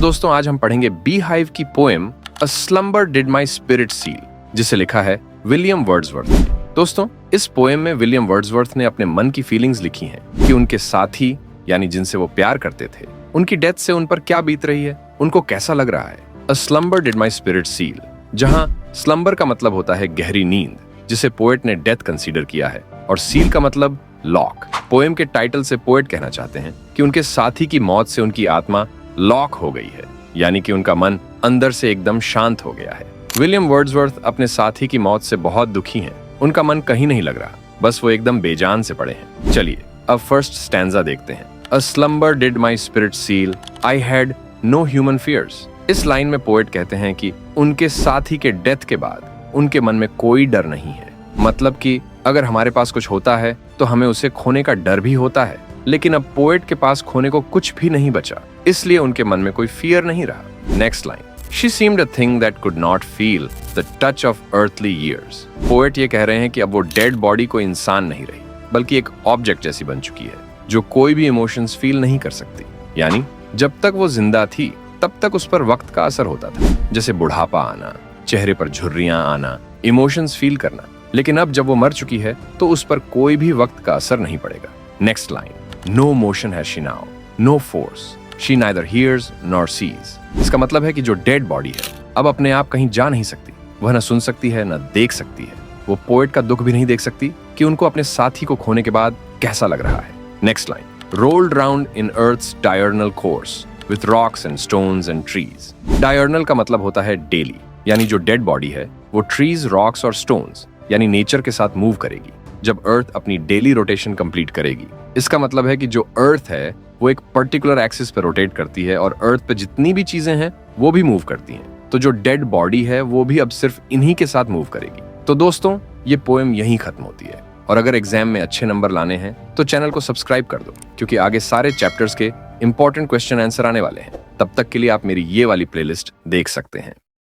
दोस्तों आज हम पढ़ेंगे बी हाइव की poem a slumber did my spirit seal, जिसे लिखा है विलियम वर्ड्सवर्थ ने। दोस्तों इस पोएम में विलियम वर्ड्सवर्थ ने अपने मन की फीलिंग्स लिखी हैं कि उनके साथी यानी जिनसे वो प्यार करते थे, उनकी डेथ से उन पर क्या बीत रही है, उनको कैसा लग रहा है। A slumber did my spirit seal, जहां स्लम्बर का मतलब होता है गहरी नींद, जिसे पोएट ने डेथ कंसीडर किया है, और सील का मतलब लॉक। पोएम के टाइटल से पोएट कहना चाहते हैं कि उनके साथी की मौत से उनकी आत्मा लॉक हो गई है, यानी कि उनका मन अंदर से एकदम शांत हो गया है। विलियम वर्ड्सवर्थ अपने साथी की मौत से बहुत दुखी हैं। उनका मन कहीं नहीं लग रहा, बस वो एकदम बेजान से पड़े हैं। चलिए अब फर्स्ट स्टैंजा देखते हैं। A slumber did my spirit seal, I had no human fears. इस लाइन में पोएट कहते हैं कि उनके साथी के डेथ के बाद उनके मन में कोई डर नहीं है। मतलब कि अगर हमारे पास कुछ होता है तो हमें उसे खोने का डर भी होता है, लेकिन अब पोएट के पास खोने को कुछ भी नहीं बचा, इसलिए उनके मन में कोई फियर नहीं रहा। Next line, she seemed a thing that could not feel the touch of earthly years. Poet ये कह रहे हैं कि अब वो डेड बॉडी कोई इंसान नहीं रही, बल्कि एक ऑब्जेक्ट जैसी बन चुकी है जो कोई भी इमोशंस फील नहीं कर सकती। यानी जब तक वो जिंदा थी तब तक उस पर वक्त का असर होता था, जैसे बुढ़ापा आना, चेहरे पर झुर्रियां आना, इमोशंस फील करना। लेकिन अब जब वो मर चुकी है तो उस पर कोई भी वक्त का असर नहीं पड़ेगा। Next line, no motion has she now, no force, she neither hears nor sees. इसका मतलब है कि जो डेड बॉडी है अब अपने आप कहीं जा नहीं सकती, वह न सुन सकती है न देख सकती है। वो पोएट का दुख भी नहीं देख सकती कि उनको अपने साथी को खोने के बाद कैसा लग रहा है। Next line, rolled round in earth's diurnal course with rocks and stones and trees. Diurnal का मतलब होता है डेली, यानी जो डेड बॉडी है वो ट्रीज, रॉक्स और स्टोन्स यानी नेचर के साथ मूव करेगी जब अर्थ अपनी डेली रोटेशन कंप्लीट करेगी। इसका मतलब है कि जो अर्थ है वो एक पर्टिकुलर एक्सिस पे रोटेट करती है और अर्थ पे जितनी भी चीजें हैं वो भी मूव करती हैं। तो जो डेड बॉडी है वो भी अब सिर्फ इन्हीं के साथ मूव करेगी। तो दोस्तों ये पोएम यहीं खत्म होती है, और अगर एग्जाम में अच्छे नंबर लाने हैं तो चैनल को सब्सक्राइब कर दो, क्योंकि आगे सारे चैप्टर्स के इंपॉर्टेंट क्वेश्चन आंसर आने वाले हैं। तब तक के लिए आप मेरी ये वाली प्लेलिस्ट देख सकते हैं।